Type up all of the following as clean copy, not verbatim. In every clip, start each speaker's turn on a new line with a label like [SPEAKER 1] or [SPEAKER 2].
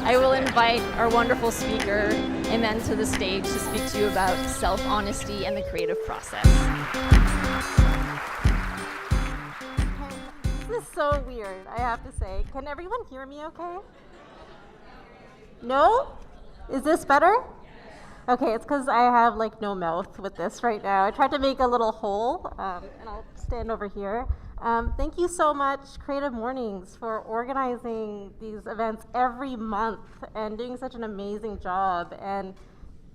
[SPEAKER 1] I will invite our wonderful speaker, Iman, to the stage to speak to you about self-honesty and the creative process.
[SPEAKER 2] This is so weird, I have to say. Can everyone hear me okay? No? Is this better? Okay, it's because I have like no mouth with this right now. I tried to make a little hole, and I'll stand over here. Thank you so much, Creative Mornings, for organizing these events every month and doing such an amazing job. And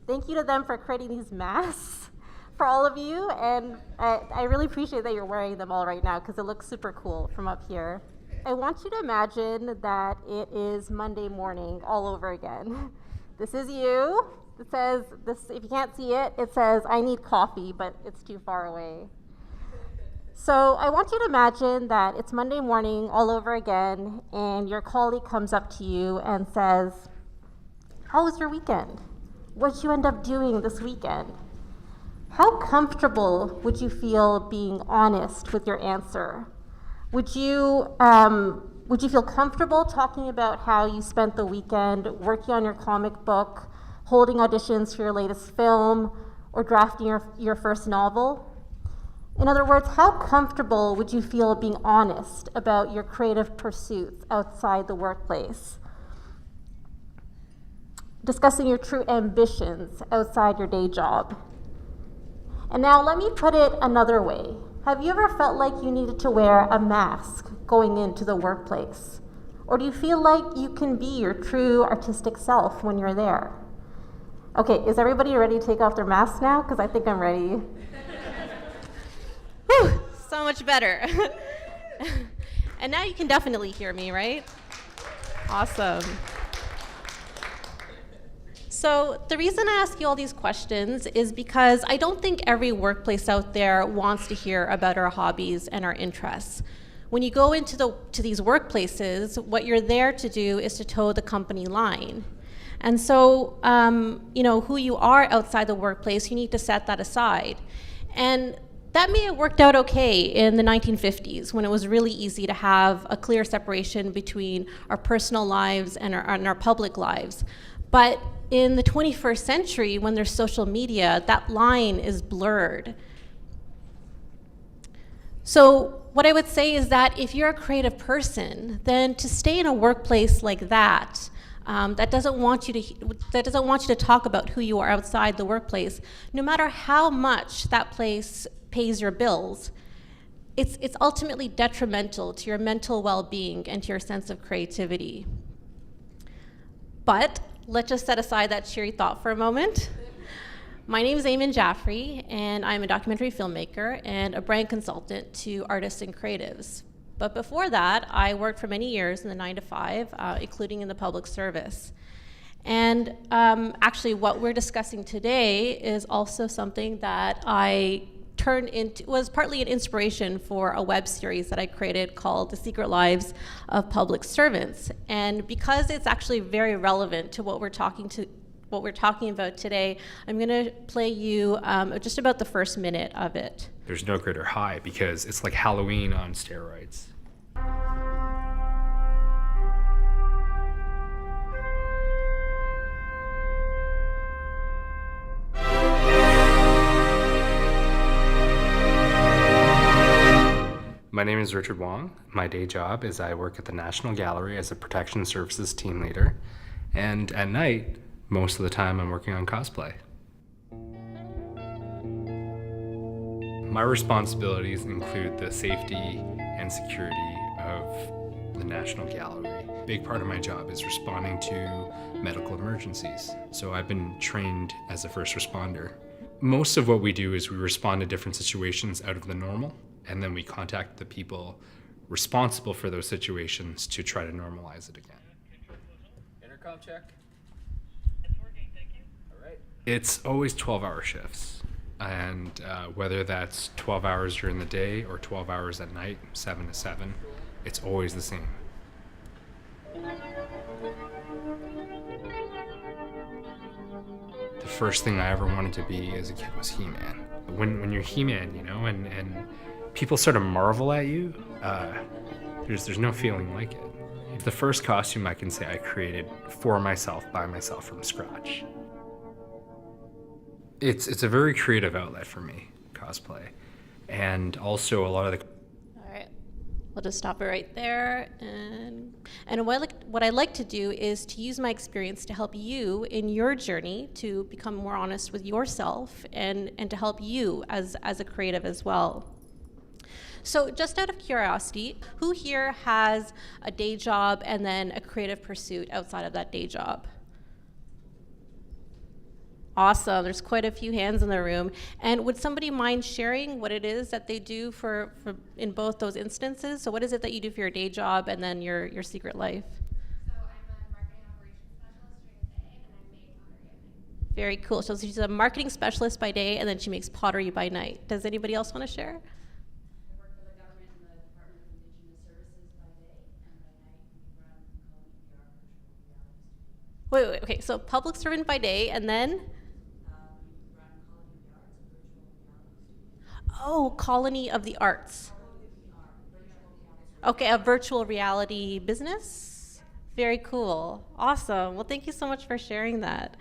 [SPEAKER 2] thank you to them for creating these masks for all of you. And I really appreciate that you're wearing them all right now because it looks super cool from up here. I want you to imagine that it is Monday morning all over again. This is you. It says, this, if you can't see it, it says, I need coffee, but it's too far away. So I want you to imagine that it's Monday morning all over again, and your colleague comes up to you and says, how was your weekend? What did you end up doing this weekend? How comfortable would you feel being honest with your answer? Would you feel comfortable talking about how you spent the weekend working on your comic book, holding auditions for your latest film, or drafting your first novel? In other words, how comfortable would you feel being honest about your creative pursuits outside the workplace? Discussing your true ambitions outside your day job. And now let me put it another way. Have you ever felt like you needed to wear a mask going into the workplace? Or do you feel like you can be your true artistic self when you're there? Okay, is everybody ready to take off their masks now? Because I think I'm ready. Whew, so much better. And now you can definitely hear me, right? Awesome. So the reason I ask you all these questions is because I don't think every workplace out there wants to hear about our hobbies and our interests. When you go into these workplaces, what you're there to do is to toe the company line. And so, who you are outside the workplace, you need to set that aside. And that may have worked out okay in the 1950s when it was really easy to have a clear separation between our personal lives and our public lives. But in the 21st century, when there's social media, that line is blurred. So what I would say is that if you're a creative person, then to stay in a workplace like that, that doesn't want you to talk about who you are outside the workplace, no matter how much that place pays your bills, it's ultimately detrimental to your mental well-being and to your sense of creativity. But let's just set aside that cheery thought for a moment. My name is Jafri, and I'm a documentary filmmaker and a brand consultant to artists and creatives. But before that, I worked for many years in the 9-to-5, including in the public service. And actually, what we're discussing today is also something that was partly an inspiration for a web series that I created called The Secret Lives of Public Servants. And because it's actually very relevant to what we're talking about today, I'm gonna play you just about the first minute of it.
[SPEAKER 3] There's no greater high because it's like Halloween on steroids. My name is Richard Wong. My day job is I work at the National Gallery as a protection services team leader. And at night, most of the time I'm working on cosplay. My responsibilities include the safety and security of the National Gallery. A big part of my job is responding to medical emergencies. So I've been trained as a first responder. Most of what we do is we respond to different situations out of the normal, and then we contact the people responsible for those situations to try to normalize it again.
[SPEAKER 4] Intercom check.
[SPEAKER 3] It's always 12-hour shifts, and whether that's 12 hours during the day or 12 hours at night, 7 to 7, it's always the same. The first thing I ever wanted to be as a kid was He-Man. When you're He-Man, and people sort of marvel at you, there's no feeling like it. The first costume I can say I created for myself, by myself, from scratch. It's a very creative outlet for me, cosplay. And also a lot of the...
[SPEAKER 5] All right, we'll just stop it right there. And what I like to do is to use my experience to help you in your journey to become more honest with yourself and to help you as a creative as well. So just out of curiosity, who here has a day job and then a creative pursuit outside of that day job? Awesome, there's quite a few hands in the room. And would somebody mind sharing what it is that they do for in both those instances? So what is it that you do for your day job and then your secret life?
[SPEAKER 6] So I'm a marketing operations specialist during the day, and I make pottery at night.
[SPEAKER 5] Very cool. So she's a marketing specialist by day, and then she makes pottery by night. Does anybody else want to share?
[SPEAKER 7] I work for the government in the Department of Indigenous Services by day, and by night we run CreativeMornings virtual reality studio.
[SPEAKER 5] Wait, okay. So public servant by day, and then? Oh, Colony of the Arts. Okay, a virtual reality business? Very cool. Awesome. Well, thank you so much for sharing that.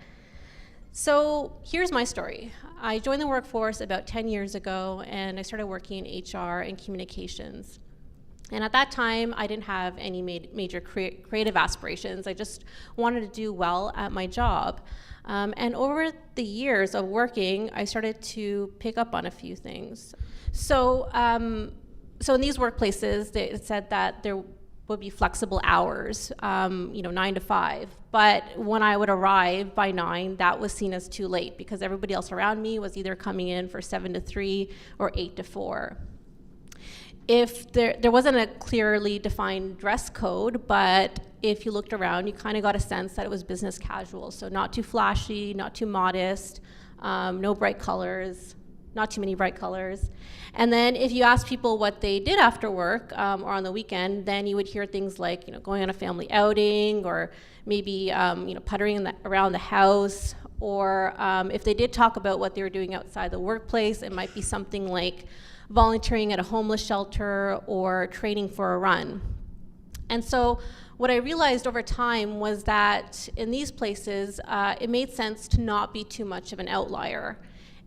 [SPEAKER 5] So here's my story. I joined the workforce about 10 years ago, and I started working in HR and communications. And at that time, I didn't have any major creative aspirations. I just wanted to do well at my job. And over the years of working, I started to pick up on a few things. So in these workplaces, it said that there would be flexible hours, 9 to 5. But when I would arrive by 9, that was seen as too late because everybody else around me was either coming in for 7 to 3 or 8 to 4. If there wasn't a clearly defined dress code, but if you looked around, you kind of got a sense that it was business casual. So not too flashy, not too modest, no bright colors, not too many bright colors. And then if you asked people what they did after work or on the weekend, then you would hear things like, going on a family outing or maybe, puttering around the house. Or if they did talk about what they were doing outside the workplace, it might be something like volunteering at a homeless shelter or training for a run. And so what I realized over time was that in these places, it made sense to not be too much of an outlier.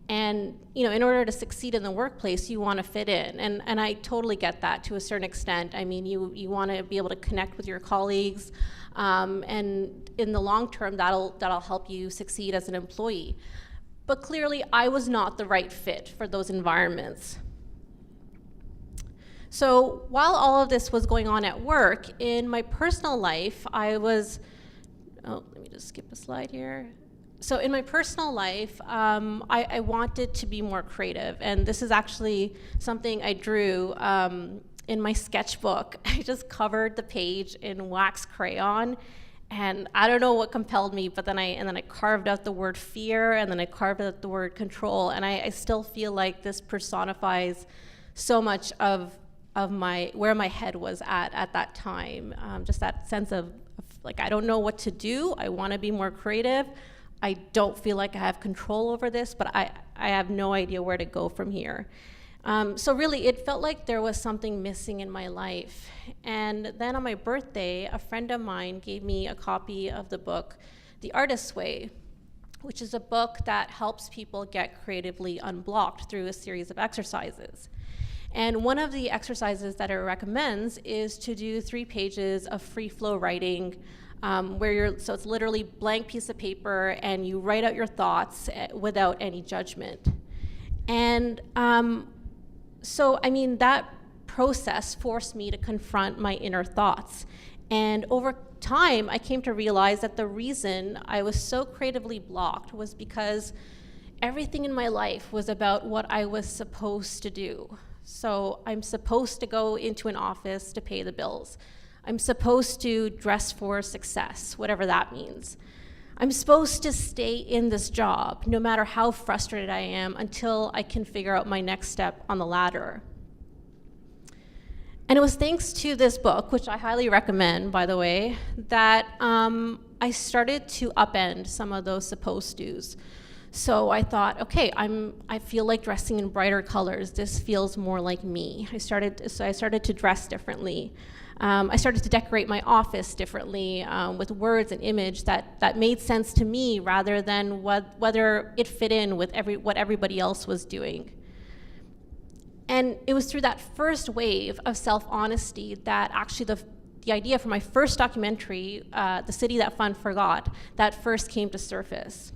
[SPEAKER 5] And in order to succeed in the workplace, you want to fit in. And I totally get that to a certain extent. I mean, you want to be able to connect with your colleagues, and in the long term, that'll help you succeed as an employee. But clearly, I was not the right fit for those environments. So while all of this was going on at work, in my personal life, let me just skip a slide here. So in my personal life, I wanted to be more creative, and this is actually something I drew in my sketchbook. I just covered the page in wax crayon, and I don't know what compelled me, but then I carved out the word fear, and then I carved out the word control, and I still feel like this personifies so much of where my head was at that time. Just that sense of like, I don't know what to do. I want to be more creative. I don't feel like I have control over this, but I have no idea where to go from here. So really, it felt like there was something missing in my life. And then on my birthday, a friend of mine gave me a copy of the book, The Artist's Way, which is a book that helps people get creatively unblocked through a series of exercises. And one of the exercises that it recommends is to do 3 pages of free flow writing, so it's literally blank piece of paper and you write out your thoughts without any judgment. And that process forced me to confront my inner thoughts. And over time, I came to realize that the reason I was so creatively blocked was because everything in my life was about what I was supposed to do. So I'm supposed to go into an office to pay the bills. I'm supposed to dress for success, whatever that means. I'm supposed to stay in this job, no matter how frustrated I am, until I can figure out my next step on the ladder. And it was thanks to this book, which I highly recommend, by the way, that I started to upend some of those supposed tos. So I thought, okay, I feel like dressing in brighter colors. This feels more like me. I started to dress differently. I started to decorate my office differently with words and image that made sense to me rather than whether it fit in with what everybody else was doing. And it was through that first wave of self-honesty that actually the idea for my first documentary, The City That Fun Forgot, that first came to surface.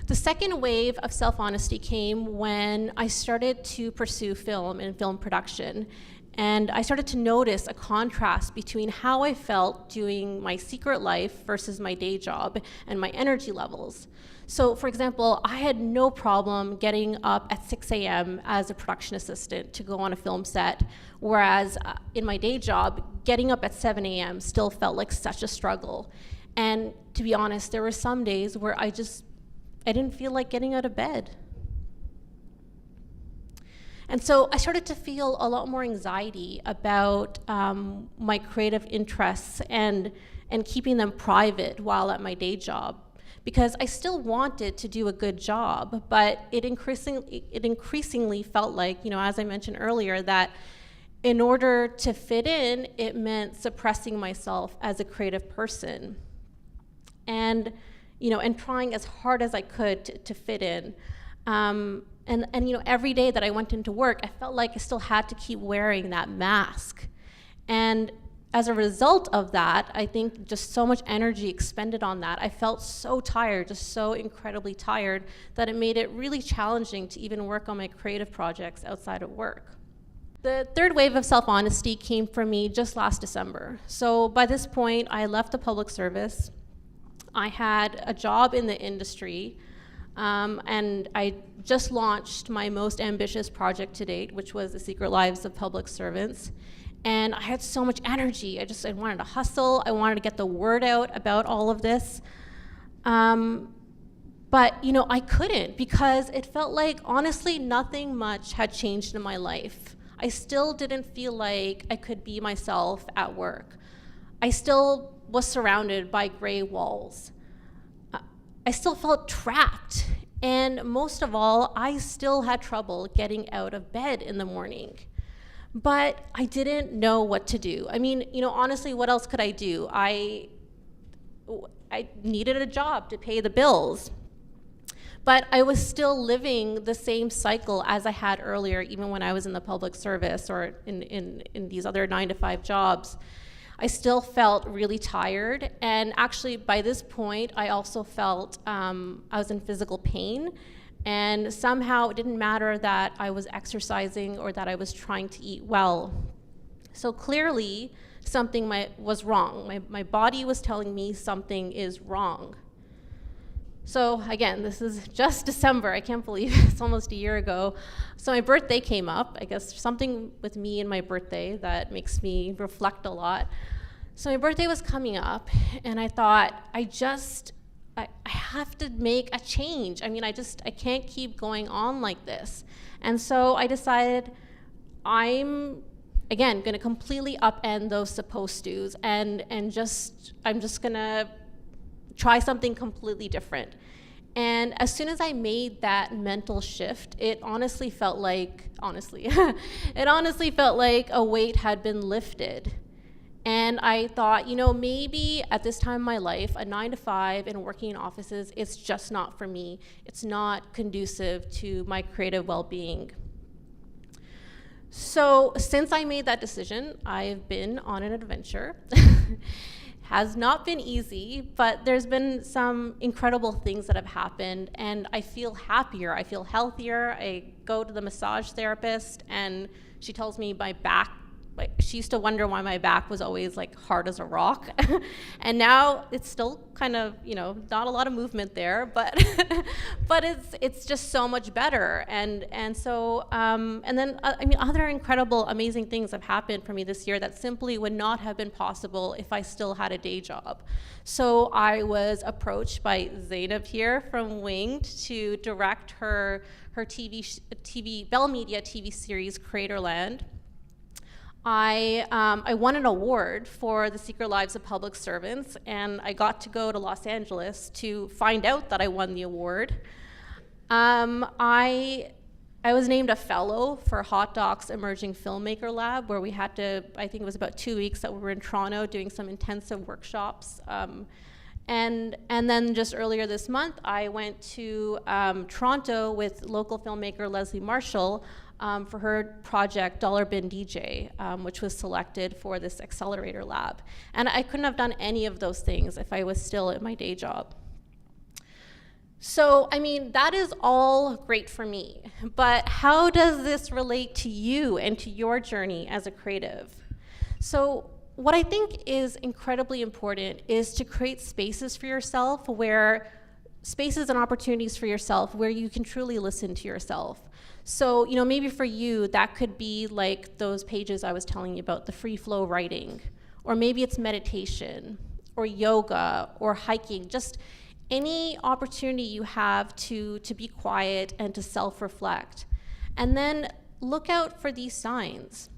[SPEAKER 5] The second wave of self-honesty came when I started to pursue film and film production. And I started to notice a contrast between how I felt doing my secret life versus my day job and my energy levels. So, for example, I had no problem getting up at 6 a.m. as a production assistant to go on a film set, whereas in my day job, getting up at 7 a.m. still felt like such a struggle. And to be honest, there were some days where I didn't feel like getting out of bed. And so I started to feel a lot more anxiety about my creative interests and keeping them private while at my day job, because I still wanted to do a good job, but it increasingly felt like, as I mentioned earlier, that in order to fit in, it meant suppressing myself as a creative person, and trying as hard as I could to fit in. And every day that I went into work, I felt like I still had to keep wearing that mask. And as a result of that, I think just so much energy expended on that. I felt so tired, just so incredibly tired, that it made it really challenging to even work on my creative projects outside of work. The third wave of self-honesty came from me just last December. So by this point, I left the public service. I had a job in the industry. And I just launched my most ambitious project to date, which was The Secret Lives of Public Servants. And I had so much energy. I wanted to hustle. I wanted to get the word out about all of this. But I couldn't, because it felt like, honestly, nothing much had changed in my life. I still didn't feel like I could be myself at work. I still was surrounded by gray walls. I still felt trapped. And most of all, I still had trouble getting out of bed in the morning. But I didn't know what to do. I mean, honestly, what else could I do? I needed a job to pay the bills. But I was still living the same cycle as I had earlier, even when I was in the public service or in these other 9-to-5 jobs. I still felt really tired, and actually by this point I also felt I was in physical pain, and somehow it didn't matter that I was exercising or that I was trying to eat well. So clearly something was wrong. My body was telling me something is wrong. So again, this is just December. I can't believe it's almost a year ago. So my birthday came up. I guess something with me and my birthday that makes me reflect a lot. So my birthday was coming up, and I thought, I have to make a change. I mean, I can't keep going on like this. And so I decided I'm going to completely upend those supposed to's and I'm just going to try something completely different. And as soon as I made that mental shift, it honestly felt like a weight had been lifted. And I thought, maybe at this time in my life, a 9-to-5 and working in offices, it's just not for me. It's not conducive to my creative well-being. So since I made that decision, I've been on an adventure. Has not been easy, but there's been some incredible things that have happened, and I feel happier, I feel healthier. I go to the massage therapist, and she tells me my back, she used to wonder why my back was always hard as a rock. And now it's still kind of, not a lot of movement there, but but it's just so much better. And so and then other incredible, amazing things have happened for me this year that simply would not have been possible if I still had a day job. So I was approached by Zainab here from Winged to direct her TV Bell Media TV series Creatorland. I won an award for the Secret Lives of Public Servants, and I got to go to Los Angeles to find out that I won the award. I was named a fellow for Hot Doc's Emerging Filmmaker Lab, where we had to, I think it was about 2 weeks that we were in Toronto doing some intensive workshops. And then just earlier this month, I went to Toronto with local filmmaker Leslie Marshall for her project Dollar Bin DJ, which was selected for this accelerator lab. And I couldn't have done any of those things if I was still at my day job. So, I mean, that is all great for me, but how does this relate to you and to your journey as a creative? So, what I think is incredibly important is to create spaces for yourself spaces and opportunities for yourself where you can truly listen to yourself. So, maybe for you, that could be like those pages I was telling you about, the free flow writing, or maybe it's meditation, or yoga, or hiking, just any opportunity you have to be quiet and to self-reflect. And then look out for these signs.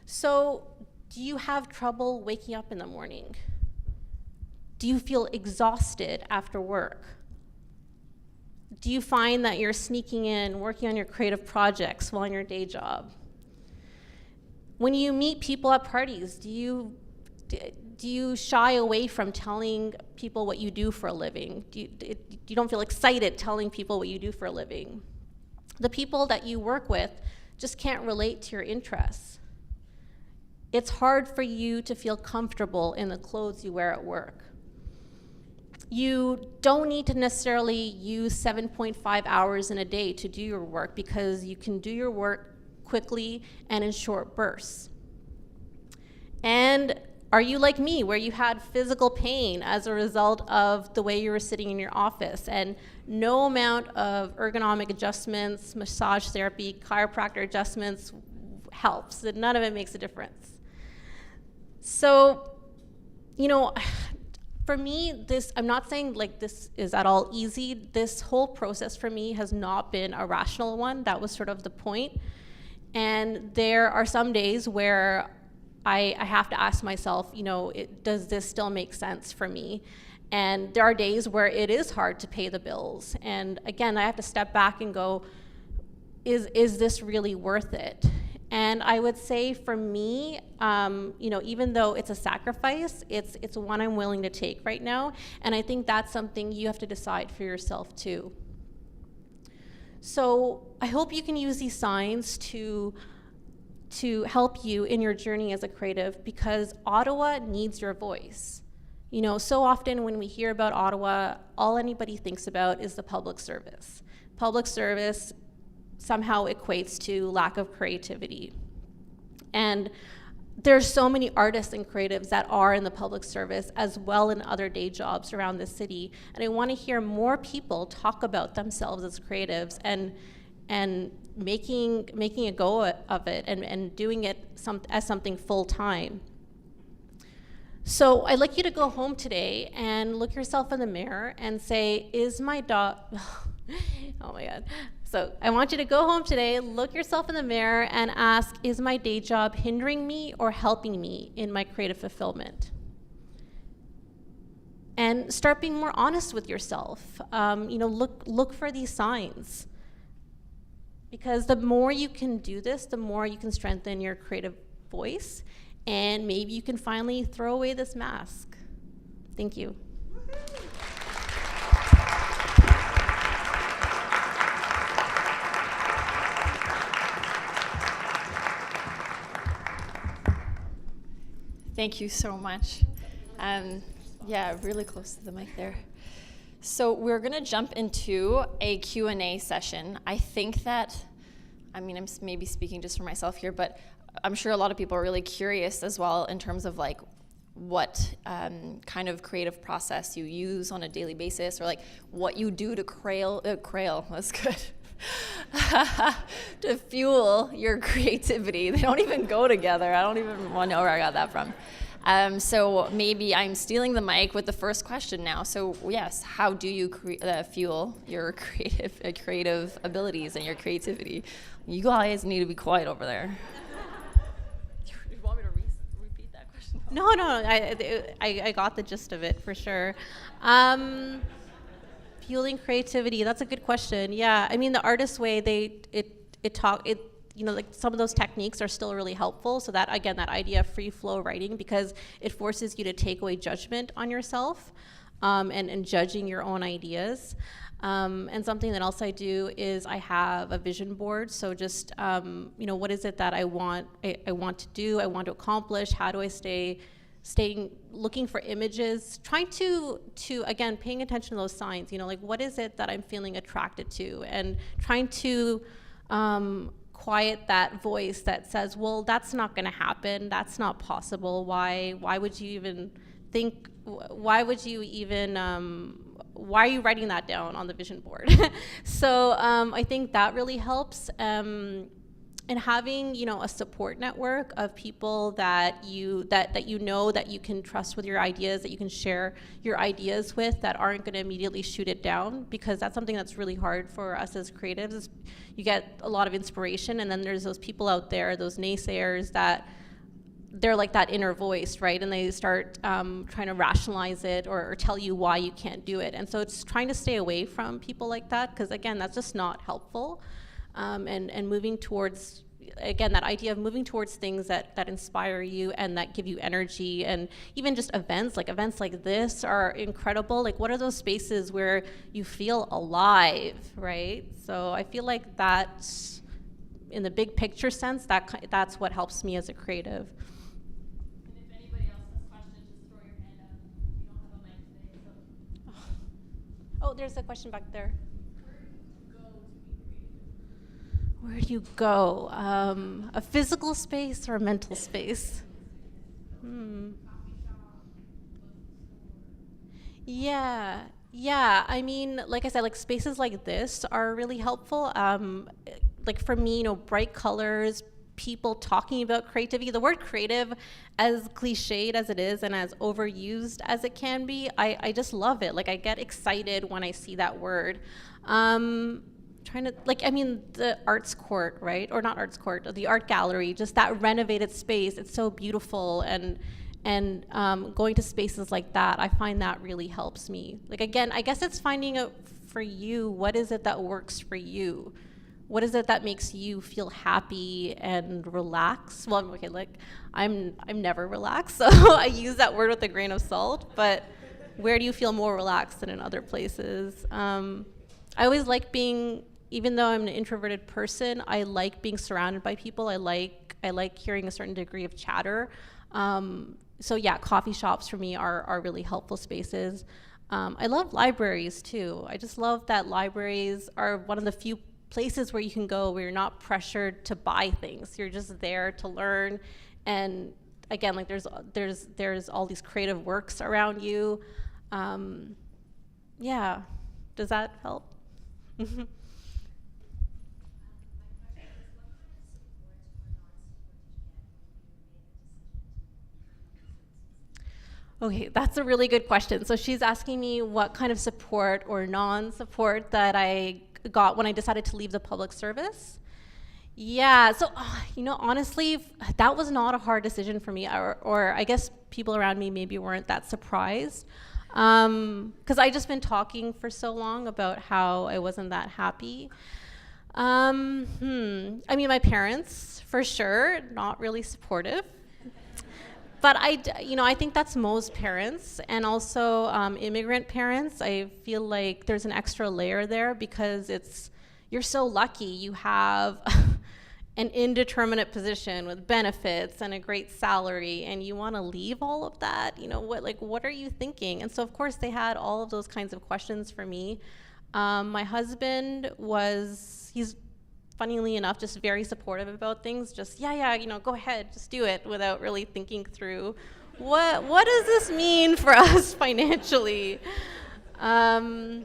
[SPEAKER 5] So, do you have trouble waking up in the morning? Do you feel exhausted after work? Do you find that you're sneaking in, working on your creative projects while on your day job? When you meet people at parties, do you shy away from telling people what you do for a living? You don't feel excited telling people what you do for a living? The people that you work with just can't relate to your interests. It's hard for you to feel comfortable in the clothes you wear at work. You don't need to necessarily use 7.5 hours in a day to do your work, because you can do your work quickly and in short bursts. And are you like me, where you had physical pain as a result of the way you were sitting in your office, and no amount of ergonomic adjustments, massage therapy, chiropractor adjustments helps, and none of it makes a difference? So, for me, I'm not saying like this is at all easy. This whole process for me has not been a rational one. That was sort of the point. And there are some days where I have to ask myself, does this still make sense for me? And there are days where it is hard to pay the bills. And again, I have to step back and go, is this really worth it? And I would say for me, even though it's a sacrifice, it's one I'm willing to take right now. And I think that's something you have to decide for yourself too. So I hope you can use these signs to help you in your journey as a creative, because Ottawa needs your voice. So often when we hear about Ottawa, all anybody thinks about is the public service. Public service somehow equates to lack of creativity. And there's so many artists and creatives that are in the public service as well in other day jobs around the city. And I want to hear more people talk about themselves as creatives and making a go of it and doing it as something full time. So I'd like you to go home today and look yourself in the mirror and say, is my dog, oh my God. So I want you to go home today, look yourself in the mirror and ask, is my day job hindering me or helping me in my creative fulfillment? And start being more honest with yourself. Look for these signs. Because the more you can do this, the more you can strengthen your creative voice, and maybe you can finally throw away this mask. Thank you.
[SPEAKER 1] Thank you so much. Yeah, really close to the mic there. So we're gonna jump into a Q&A session. I think that, I'm maybe speaking just for myself here, but I'm sure a lot of people are really curious as well in terms of like what kind of creative process you use on a daily basis, or like what you do to that's good. To fuel your creativity. They don't even go together. I don't even want to know where I got that from. So maybe I'm stealing the mic with the first question now. So yes, how do you fuel your creative abilities and your creativity? You guys need to be quiet over there.
[SPEAKER 5] No, I got the gist of it for sure. Fueling creativity, that's a good question. Yeah, I mean, the artist way, like some of those techniques are still really helpful. So that, again, that idea of free flow writing, because it forces you to take away judgment on yourself, and judging your own ideas. And something that else I do is I have a vision board. So just, what is it that I want to do, I want to accomplish? How do I staying looking for images, trying to again, paying attention to those signs, like what is it that I'm feeling attracted to, and trying to quiet that voice that says, well, that's not going to happen, that's not possible, why would you even think, why are you writing that down on the vision board? So I think that really helps. And having, a support network of people that you can trust with your ideas, that you can share your ideas with, that aren't going to immediately shoot it down, because that's something that's really hard for us as creatives. Is you get a lot of inspiration, and then there's those people out there, those naysayers, that they're like that inner voice, right? And they start trying to rationalize it or tell you why you can't do it. And so it's trying to stay away from people like that, because again, that's just not helpful. And moving towards, again, that idea of moving towards things that inspire you and that give you energy. And even just events like this are incredible. Like, what are those spaces where you feel alive, right? So I feel like that's, in the big picture sense, that's what helps me as a creative.
[SPEAKER 1] And if anybody else has questions, just throw your hand up. We don't have a mic today, so.
[SPEAKER 5] Oh, there's a question back there. Where do you go? A physical space or a mental space? Yeah. I mean, like I said, like spaces like this are really helpful. Like for me, bright colors, people talking about creativity. The word creative, as cliched as it is and as overused as it can be, I just love it. Like, I get excited when I see that word. The arts court, right? Or not arts court, the art gallery, just that renovated space. It's so beautiful. And going to spaces like that, I find that really helps me. Like, again, I guess it's finding out for you, what is it that works for you? What is it that makes you feel happy and relaxed? Well, okay, like, I'm never relaxed, so I use that word with a grain of salt, but where do you feel more relaxed than in other places? I always like being, even though I'm an introverted person, I like being surrounded by people. I like hearing a certain degree of chatter. So yeah, coffee shops for me are really helpful spaces. I love libraries too. I just love that libraries are one of the few places where you can go where you're not pressured to buy things. You're just there to learn. And again, like there's all these creative works around you. Yeah, does that help? Okay, that's a really good question. So she's asking me what kind of support or non-support that I got when I decided to leave the public service. Yeah, so, honestly, that was not a hard decision for me, or I guess people around me maybe weren't that surprised. Because I just been talking for so long about how I wasn't that happy. I mean, my parents, for sure, not really supportive. But I think that's most parents, and also immigrant parents. I feel like there's an extra layer there because you're so lucky. You have an indeterminate position with benefits and a great salary, and you want to leave all of that. What are you thinking? And so, of course, they had all of those kinds of questions for me. My husband he's funnily enough, just very supportive about things. Just, go ahead, just do it, without really thinking through what does this mean for us financially. So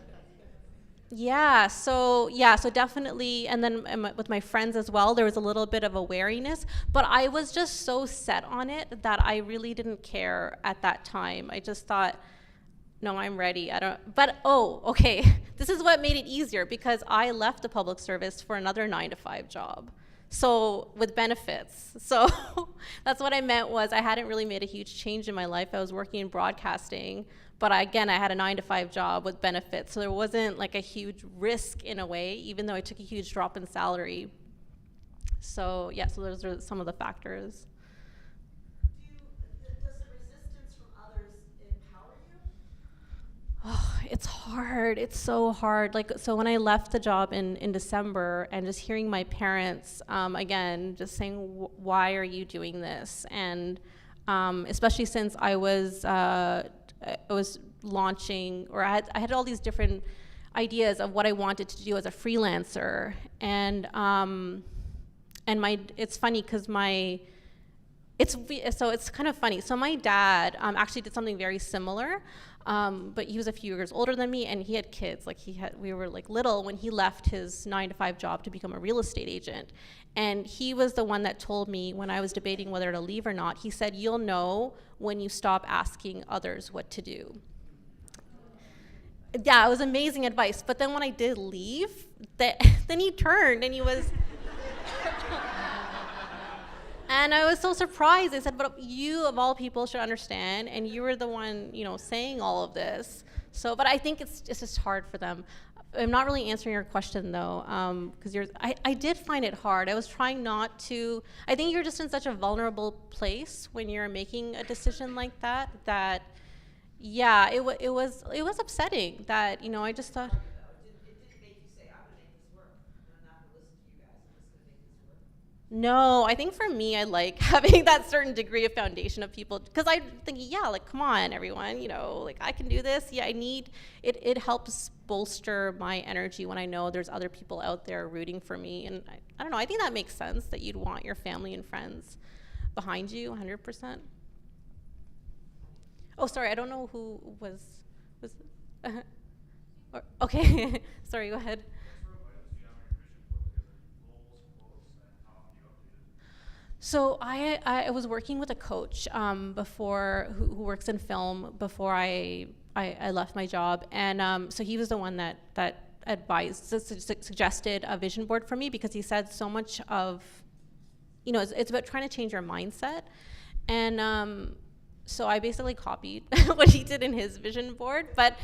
[SPEAKER 5] definitely, and then with my friends as well, there was a little bit of a wariness, but I was just so set on it that I really didn't care at that time. I just thought, no, I'm ready. Okay. This is what made it easier, because I left the public service for another 9-to-5 job. So with benefits. So that's what I meant was I hadn't really made a huge change in my life. I was working in broadcasting, but I had a 9-to-5 job with benefits. So there wasn't like a huge risk in a way, even though I took a huge drop in salary. So yeah, so those are some of the factors.
[SPEAKER 7] Does the resistance from others empower you?
[SPEAKER 5] Oh, it's hard. It's so hard. Like, so when I left the job in December and just hearing my parents, again, just saying, why are you doing this? And especially since I was launching, or I had all these different ideas of what I wanted to do as a freelancer. And it's funny because it's kind of funny. So my dad actually did something very similar, but he was a few years older than me, and he had kids. Like we were like little when he left his 9-to-5 job to become a real estate agent. And he was the one that told me when I was debating whether to leave or not, he said, "You'll know when you stop asking others what to do." Yeah, it was amazing advice. But then when I did leave, then he turned and he was... And I was so surprised. I said, but you, of all people, should understand, and you were the one, saying all of this. So, but I think it's just hard for them. I'm not really answering your question, though, because I did find it hard. I was trying not to. I think you're just in such a vulnerable place when you're making a decision like that, yeah, it was upsetting that, I just thought...
[SPEAKER 7] It didn't make you say, I'm going to make this work. I'm not going to listen to you guys. I'm just going to make this work.
[SPEAKER 5] No, I think for me, I like having that certain degree of foundation of people, because I think, yeah, like, come on, everyone, like, I can do this. Yeah, I need, it helps bolster my energy when I know there's other people out there rooting for me. And I don't know, I think that makes sense that you'd want your family and friends behind you 100%. Oh, sorry, I don't know who was okay, sorry, go ahead. So I was working with a coach before who works in film before I left my job, and so he was the one that advised, suggested a vision board for me, because he said so much of, it's about trying to change your mindset, and so I basically copied what he did in his vision board, but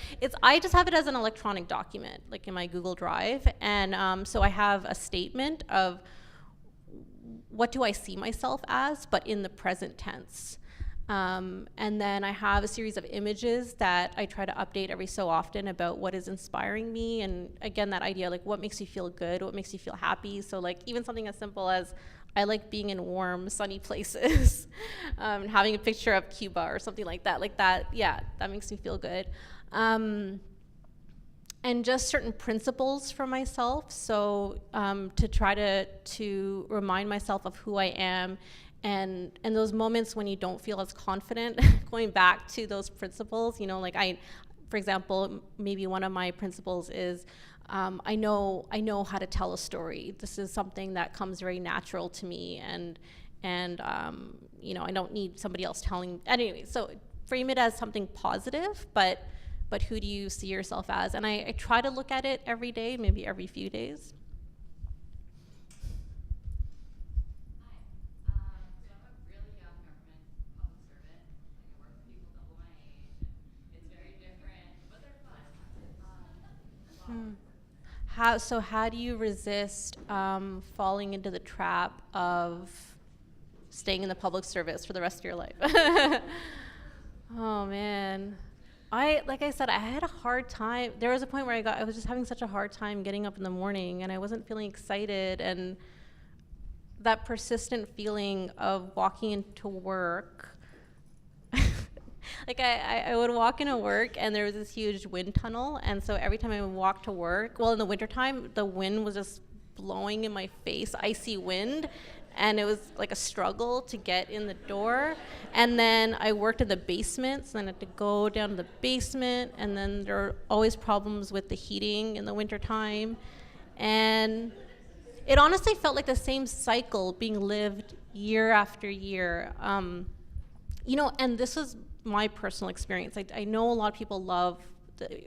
[SPEAKER 5] I just have it as an electronic document, like in my Google Drive, and so I have a statement of what do I see myself as, but in the present tense. And then I have a series of images that I try to update every so often about what is inspiring me, and again, that idea, like, what makes you feel good, what makes you feel happy. So like even something as simple as, I like being in warm, sunny places, having a picture of Cuba or something like that, yeah, that makes me feel good. And just certain principles for myself, so to try to remind myself of who I am, and those moments when you don't feel as confident, going back to those principles, like for example, maybe one of my principles is, I know how to tell a story. This is something that comes very natural to me, and I don't need somebody else telling. Anyway, so frame it as something positive, but who do you see yourself as? And I try to look at it every day, maybe every few days.
[SPEAKER 7] So I'm a really young government public servant. I work with people double my age. It's very different, but they're fun.
[SPEAKER 5] How do you resist falling into the trap of staying in the public service for the rest of your life? Oh man, like I said, I had a hard time. There was a point where I was just having such a hard time getting up in the morning, and I wasn't feeling excited, and that persistent feeling of walking into work. Like I would walk into work, and there was this huge wind tunnel, and so every time I would walk to work, well, in the wintertime, the wind was just blowing in my face, icy wind, and it was like a struggle to get in the door. And then I worked in the basement, so then I had to go down to the basement, and then there are always problems with the heating in the wintertime. And it honestly felt like the same cycle being lived year after year. And this was my personal experience. I know a lot of people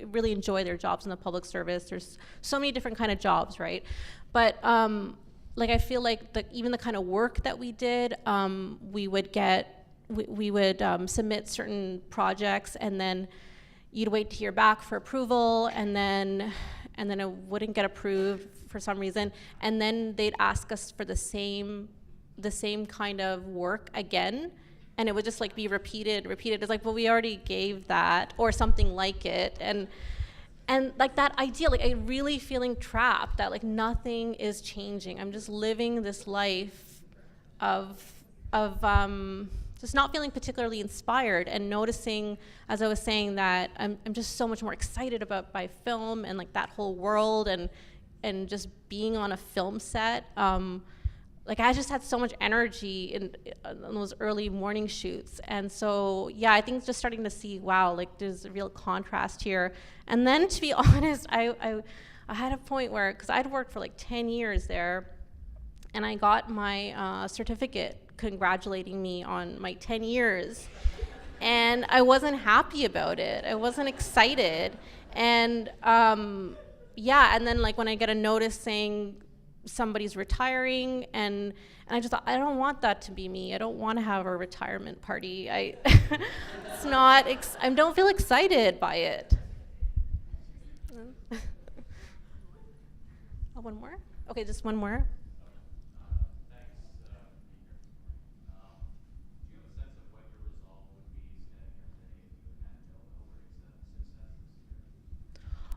[SPEAKER 5] really enjoy their jobs in the public service. There's so many different kind of jobs, right? But like I feel like even the kind of work that we did, we would submit certain projects, and then you'd wait to hear back for approval, and then it wouldn't get approved for some reason, and then they'd ask us for the same kind of work again, and it would just like be repeated. It's like, well, we already gave that, or something like it, and like that idea, like I really feeling trapped that like nothing is changing. I'm just living this life of just not feeling particularly inspired, and noticing, as I was saying, that I'm just so much more excited about my film and like that whole world, and just being on a film set. Like I just had so much energy in those early morning shoots. And so, yeah, I think just starting to see, wow, like there's a real contrast here. And then, to be honest, I had a point where, because I'd worked for like 10 years there, and I got my certificate congratulating me on my 10 years. And I wasn't happy about it. I wasn't excited. And yeah, and then like when I get a notice saying somebody's retiring, and I just thought, I don't want that to be me. I don't want to have a retirement party. It's not, I don't feel excited by it. Oh, one more? Okay, just one more.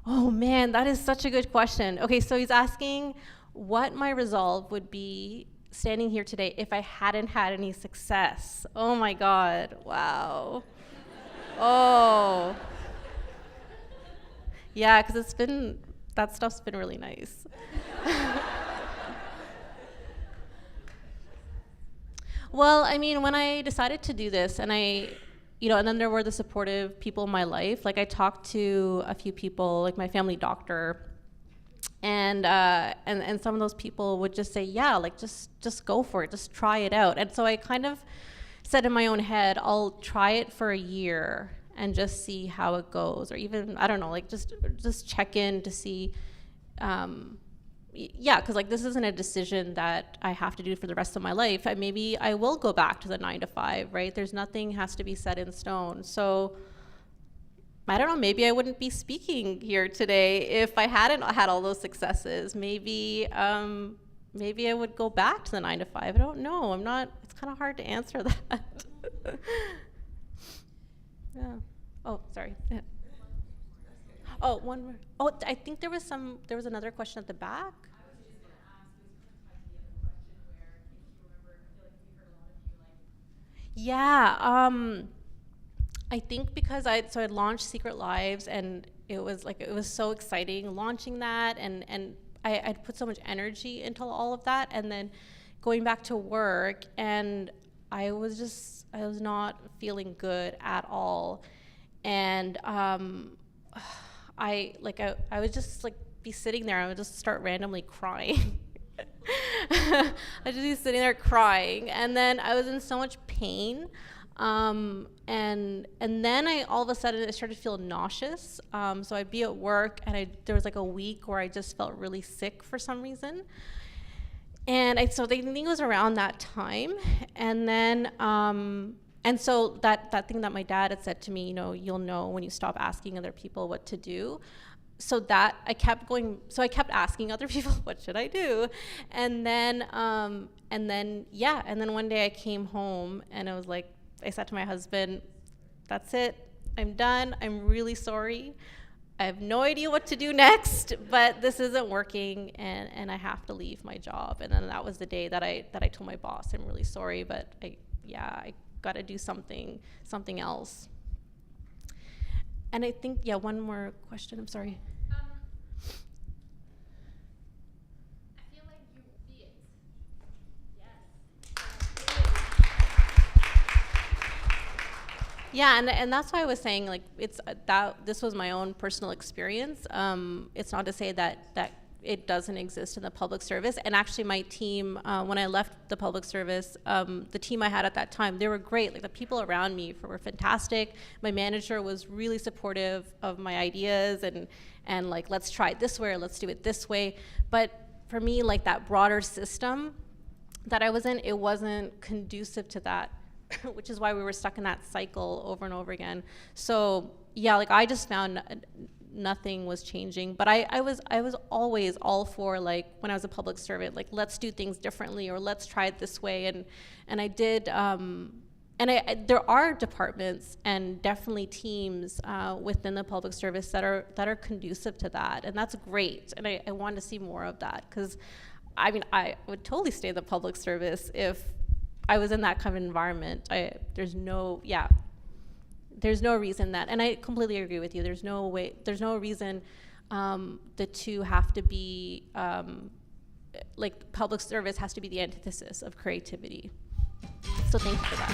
[SPEAKER 5] Oh man, that is such a good question. Okay, so he's asking what my resolve would be standing here today if I hadn't had any success. Oh my God, wow. Oh. Yeah, because that stuff's been really nice. Well, I mean, when I decided to do this, and and then there were the supportive people in my life. Like I talked to a few people, like my family doctor, and some of those people would just say, yeah, like just go for it, just try it out. And so I kind of said in my own head, I'll try it for a year and just see how it goes, or even, I don't know, like just check in to see. Yeah, because like this isn't a decision that I have to do for the rest of my life. Maybe I will go back to the 9 to 5, right? There's nothing has to be set in stone. So I don't know, maybe I wouldn't be speaking here today if I hadn't had all those successes. Maybe I would go back to the 9 to 5. I don't know. It's kind of hard to answer that. Yeah. Oh, sorry. Yeah. Oh, one more. Oh, I think there was another question at the back.
[SPEAKER 7] I was just going to ask, it was kind of tied to the other question where, if you remember, I feel like we heard a lot of you like.
[SPEAKER 5] Yeah, I think because I launched Secret Lives, and it was so exciting launching that, and I'd put so much energy into all of that, and then going back to work, and I was not feeling good at all, and I would just like be sitting there, and I would just start randomly crying. I'd just be sitting there crying, and then I was in so much pain, and then all of a sudden I started to feel nauseous. So I'd be at work, and there was like a week where I just felt really sick for some reason, and so they think it was around that time, and then. And so that thing that my dad had said to me, you'll know when you stop asking other people what to do. So that I kept going. So I kept asking other people, what should I do? And then one day I came home, and I was like, I said to my husband, that's it. I'm done. I'm really sorry. I have no idea what to do next, but this isn't working, and I have to leave my job. And then that was the day that I told my boss, I'm really sorry, but I got to do something else. And I think, one more question. I'm sorry.
[SPEAKER 6] I feel like you see it. Yes.
[SPEAKER 5] Yeah, and that's why I was saying, like, it's this was my own personal experience. It's not to say that it doesn't exist in the public service. And actually my team, when I left the public service, the team I had at that time, they were great. Like the people around me were fantastic. My manager was really supportive of my ideas, and like, let's try it this way, or let's do it this way. But for me, like that broader system that I was in, it wasn't conducive to that, which is why we were stuck in that cycle over and over again. So yeah, like I just found nothing was changing, but I was always all for, like, when I was a public servant, like, let's do things differently, or let's try it this way, and I did, and there are departments and definitely teams within the public service that are conducive to that, and that's great, and I want to see more of that, because I mean, I would totally stay in the public service if I was in that kind of environment. There's no reason that, and I completely agree with you, there's no reason the two have to be, like, public service has to be the antithesis of creativity. So thank you for that.